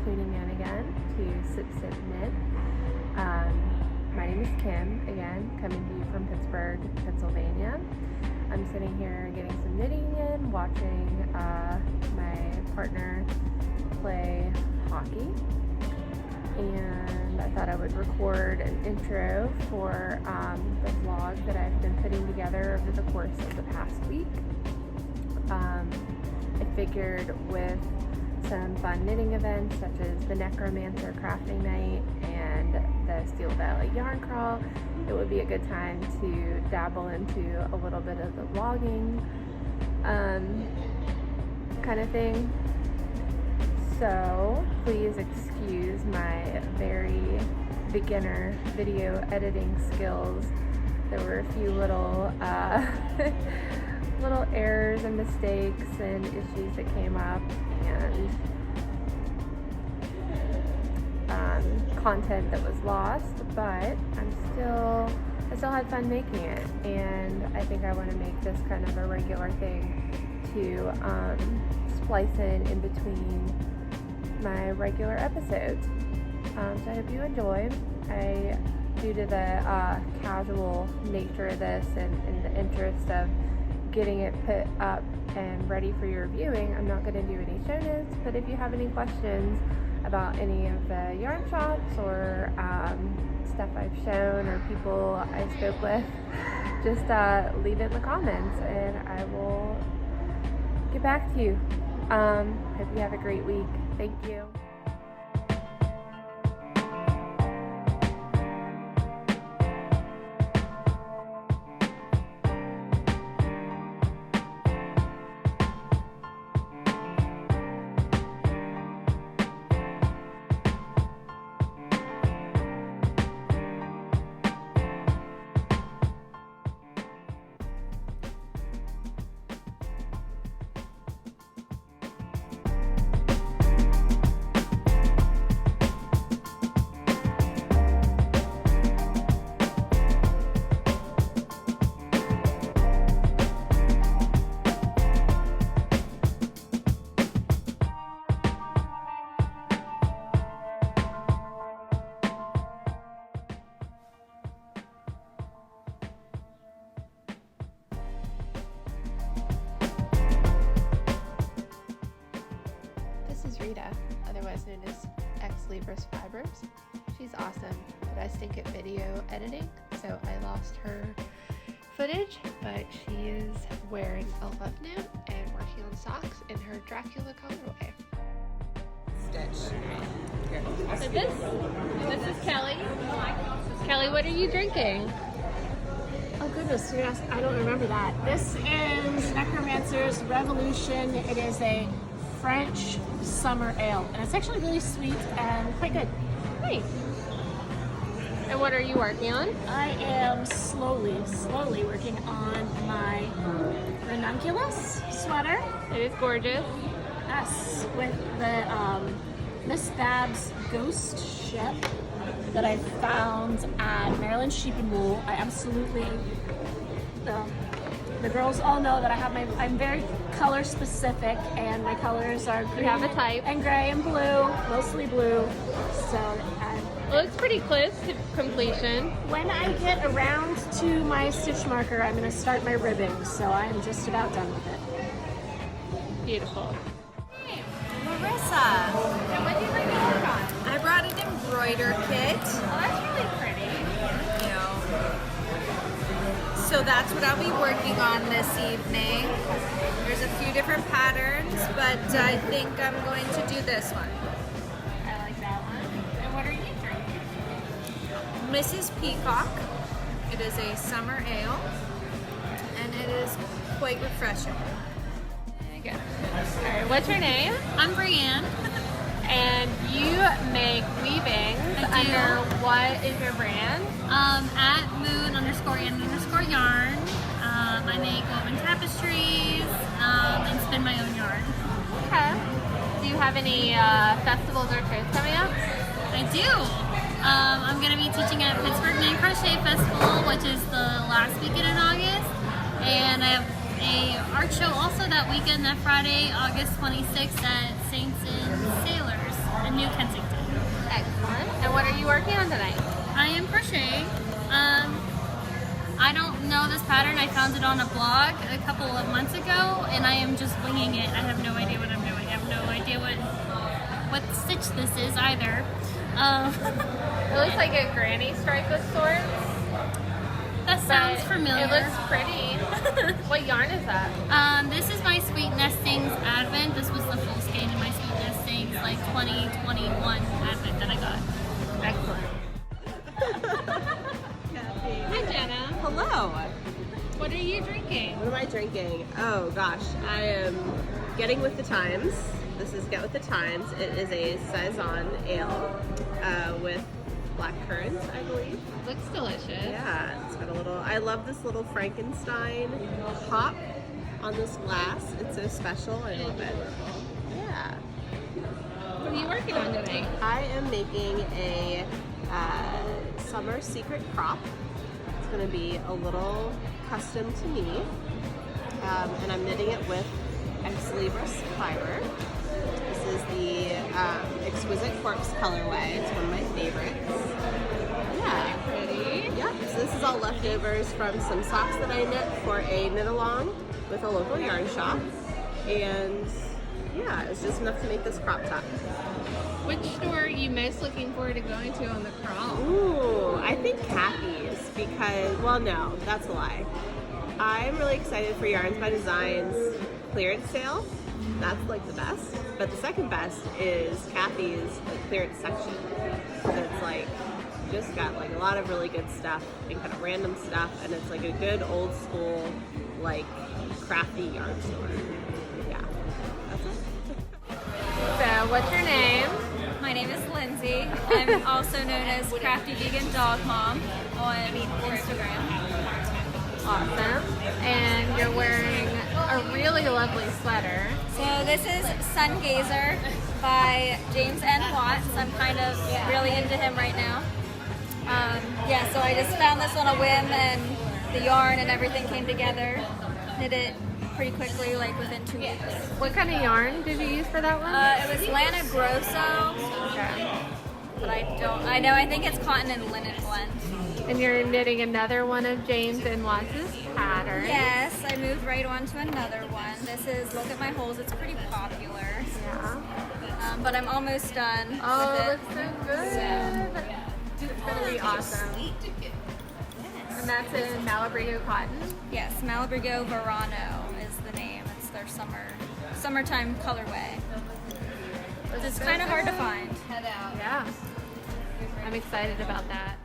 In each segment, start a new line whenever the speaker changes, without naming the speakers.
tuning in again to Sip Sip Knit. My name is Kim, again, coming to you from Pittsburgh, Pennsylvania. I'm sitting here getting some knitting in, watching my partner play hockey. And I thought I would record an intro for the vlog that I've been putting together over the course of the past week. I figured with some fun knitting events such as the Necromancer crafting night and the Steel Valley yarn crawl, it would be a good time to dabble into a little bit of the vlogging kind of thing. So please excuse my very beginner video editing skills. There were a few little little errors and mistakes and issues that came up, and content that was lost, but I still had fun making it, and I think I want to make this kind of a regular thing to splice in between my regular episodes. So I hope you enjoy. Due to the casual nature of this and in the interest of getting it put up and ready for your viewing, I'm not going to do any show notes, but if you have any questions about any of the yarn shops or stuff I've shown or people I spoke with, just leave it in the comments and I will get back to you. Hope you have a great week. Thank you. Rita, otherwise known as X Libris Fibers. She's awesome, but I stink at video editing, so I lost her footage, but she is wearing a love note and working on socks in her Dracula colorway. Stitch. So this is Kelly. Kelly, what are you drinking?
Oh goodness, yes, I don't remember that. This is Necromancer's Revolution. It is a French summer ale, and it's actually really sweet and quite good.
Nice. And what are you working on?
I am slowly working on my ranunculus sweater.
It is gorgeous.
Yes, with the Miss Babs ghost ship that I found at Maryland Sheep and Wool. I absolutely, the girls all know that I'm very color specific, and my colors are green,
you have a type,
and gray and blue, mostly blue. So
it looks pretty close to completion.
When I get around to my stitch marker, I'm going to start my ribbing, so I'm just about done with it.
Beautiful.
Hey, Marissa.
And what do you bring to work on?
I brought an embroider kit.
Oh, that's really pretty.
You know. So that's what I'll be working on this evening. There's a few different patterns, but I think I'm going to do this one.
I like that one. And what are you drinking?
Mrs. Peacock. It is a summer ale, and it is quite refreshing.
There you go. All right, what's your name?
I'm Brianne.
And you make weavings
I do.
under what is your brand?
At moon_and_yarn. I make woven tapestries and spin my own yarn.
Okay. Do you have any festivals or shows coming up?
I do. I'm going to be teaching at Pittsburgh Knit Crochet Festival, which is the last weekend in August. And I have a art show also that weekend, that Friday, August 26th at Saints and Sailors. in New Kensington.
Excellent. And what are you working on tonight?
I am crocheting. I don't know this pattern. I found it on a blog a couple of months ago, and I am just winging it. I have no idea what I'm doing. I have no idea what stitch this is either.
It looks like a granny stripe of sorts.
That sounds familiar.
It looks pretty. What yarn is that?
This is my Sweet Nestings Advent. This was the full skein in my Sweet Nestings, like 2021 Advent that I got.
Excellent.
Hi, Jenna.
Hello.
What are you drinking?
What am I drinking? Oh gosh, I am getting with the times. This is Get with the Times. It is a saison ale with black currant, I believe.
Looks delicious.
Yeah, it's got a little. I love this little Frankenstein hop on this glass. It's so special. I love it. Yeah.
What are you working on tonight?
I am making a summer secret crop. It's going to be a little custom to me, and I'm knitting it with Ex Libris fiber. This is the Exquisite Corpse colorway. It's one of my favorites. Yeah.
Pretty.
Yep. So this is all leftovers from some socks that I knit for a knit along with a local yarn shop, and yeah, it's just enough to make this crop top.
Which store are you most looking forward to going to on the crawl?
Ooh, I think Kathy's because, well, no, that's a lie. I'm really excited for Yarns by Design's clearance sale. That's like the best. But the second best is Kathy's clearance section. So it's like, just got like a lot of really good stuff and kind of random stuff. And it's like a good old school, like crafty yarn store. Yeah, that's it.
So, what's your name?
My name is Lindsay. I'm also known as Crafty Vegan Dog Mom on Instagram.
Awesome. And you're wearing a really lovely sweater.
So this is Sun Gazer by James N. Watts. I'm kind of really into him right now. Yeah, so I just found this on a whim, and the yarn and everything came together. Knit it pretty quickly, like within 2 weeks.
What kind of yarn did you use for that one?
It was Lana Grosso,
Okay.
but I think it's cotton and linen blend.
And you're knitting another one of James and Watts' pattern.
Yes, I moved right on to another one. This is Look at My Holes. It's pretty popular.
Yeah.
But I'm almost done
Oh,
with
it
it.
looks so good. It's going to be awesome. And that's in Malabrigo cotton.
Yes, Malabrigo Verano is the name. It's their summertime colorway. It's kind of hard to find.
Yeah. I'm excited about that.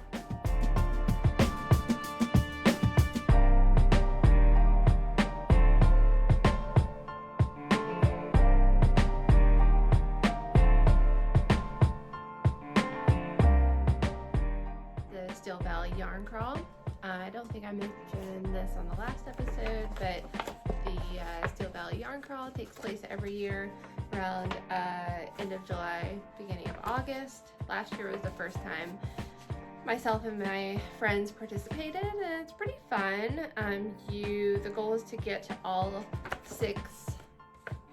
The Steel Valley Yarn Crawl. I don't think I mentioned this on the last episode, but the Steel Valley Yarn Crawl takes place every year around end of July, beginning of August. Last year was the first time myself and my friends participated, and it's pretty fun. The goal is to get to all 6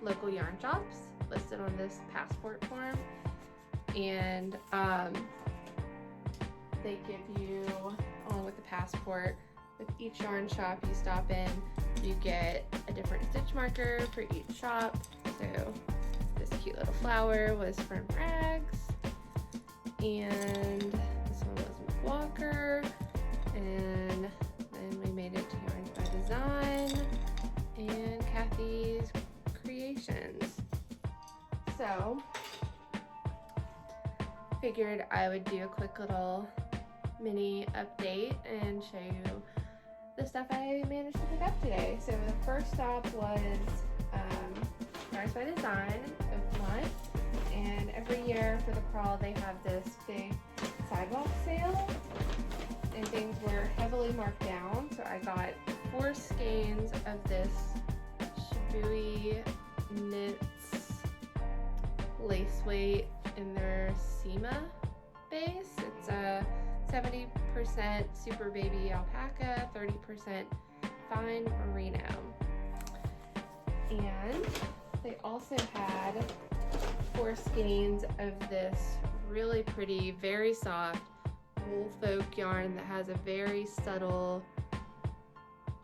local yarn shops listed on this passport form, and they give you, along with the passport, with each yarn shop you stop in, you get a different stitch marker for each shop. So this cute little flower was from Rags, and this one was Walker, and then we made it to Yarns by Design and Kathy's Creations. So figured I would do a quick little mini update and show you the stuff I managed to pick up today. So the first stop was Yarns by Design, Oakmont, and every year for the crawl they have this big sidewalk sale, and things were heavily marked down. So I got 4 skeins of this Shibui Knits lace weight in their Sema base. It's a 70% super baby alpaca, 30% fine merino. And they also had 4 skeins of this really pretty, very soft wool folk yarn that has a very subtle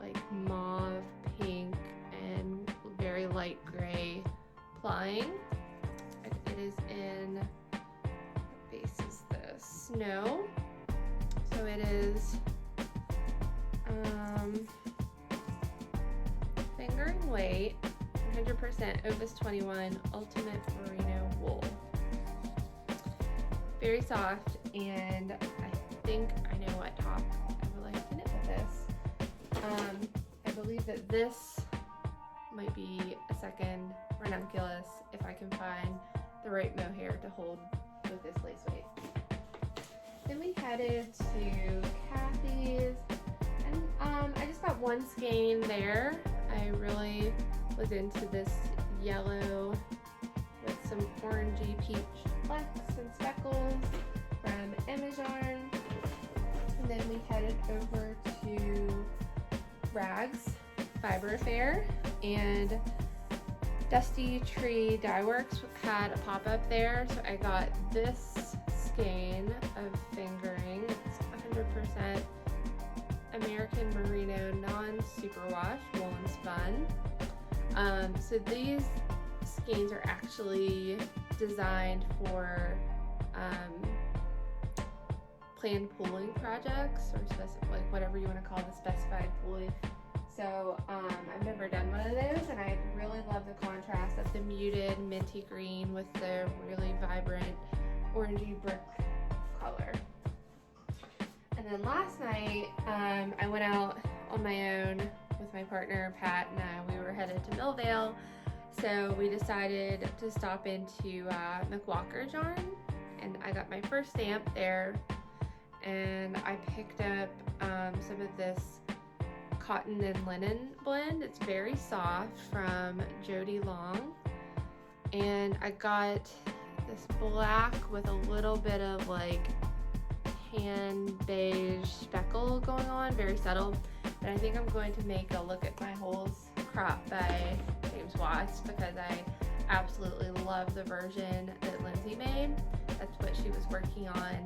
like mauve, pink, and very light gray plying. It is in, what base is this? Snow. So it is fingering weight, 100% Opus 21 Ultimate Merino wool. Very soft, and I think I know what top I would like to knit with this. I believe that this might be a second ranunculus if I can find the right mohair to hold with this lace weight. Then we headed to Kathy's, and I just got 1 skein there. I really was into this yellow with some orangey peach flecks and speckles from Emma's Yarn. And then we headed over to Rags Fiber Fair, and Dusty Tree Dye Works had a pop-up there, so I got this skein of fingering. It's 100% American Merino non-superwash woolen spun. So these skeins are actually designed for planned pooling projects, or like whatever you want to call the specified pooling. So I've never done one of those, and I really love the contrast of the muted minty green with the really vibrant orangey brick color. And then last night I went out on my own with my partner Pat, and we were headed to Millvale. So we decided to stop into McWalker's Yarn, and I got my first stamp there, and I picked up some of this cotton and linen blend. It's very soft from Jody Long, and I got this black with a little bit of like tan beige speckle going on, very subtle. And I think I'm going to make a Look at My Holes crop by James Watts, because I absolutely love the version that Lindsay made. That's what she was working on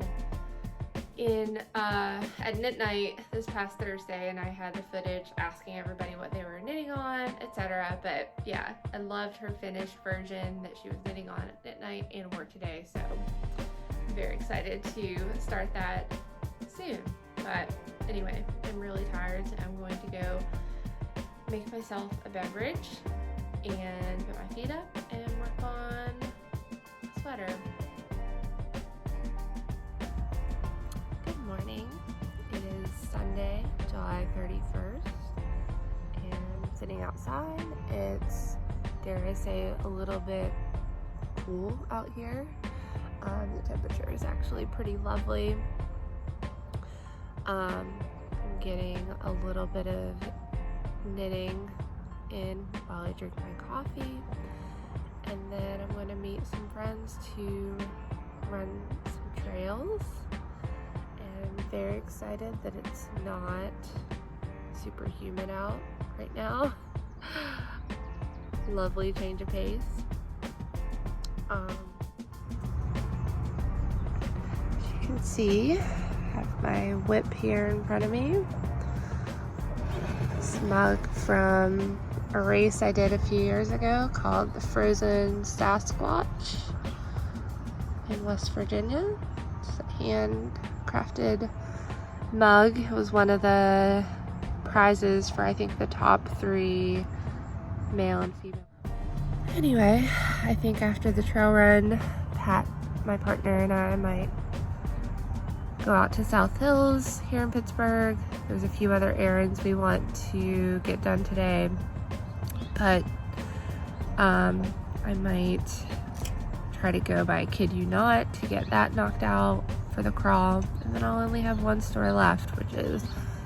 in at knit night this past Thursday, and I had the footage asking everybody what they were knitting on, etc. But yeah, I loved her finished version that she was knitting on at knit night and work today, so I'm very excited to start that soon. But anyway, I'm really tired, so I'm going to go make myself a beverage and put my feet up and work on a sweater. Good morning. It is Sunday, July 31st, and I'm sitting outside. It's, dare I say, a little bit cool out here. The temperature is actually pretty lovely. I'm getting a little bit of knitting in while I drink my coffee, and then I'm going to meet some friends to run some trails. And I'm very excited that it's not super humid out right now. Lovely change of pace. As you can see, I have my whip here in front of me. This mug from a race I did a few years ago called the Frozen Sasquatch in West Virginia. It's a handcrafted mug. It was one of the prizes for, I think, the top 3 male and female. Anyway, I think after the trail run, Pat, my partner, and I might go out to South Hills here in Pittsburgh. There's a few other errands we want to get done today, but I might try to go by Kid You Not to get that knocked out for the crawl, and then I'll only have one store left, which is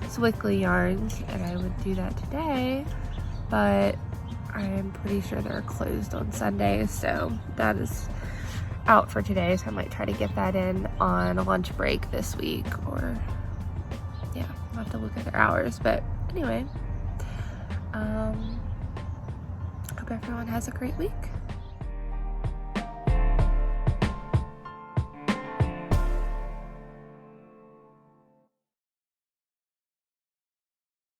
Swickley Yarns, and I would do that today, but I'm pretty sure they're closed on Sundays, so that is out for today, so I might try to get that in on a lunch break this week, or yeah, I'll have to look at their hours. But anyway, hope everyone has a great week.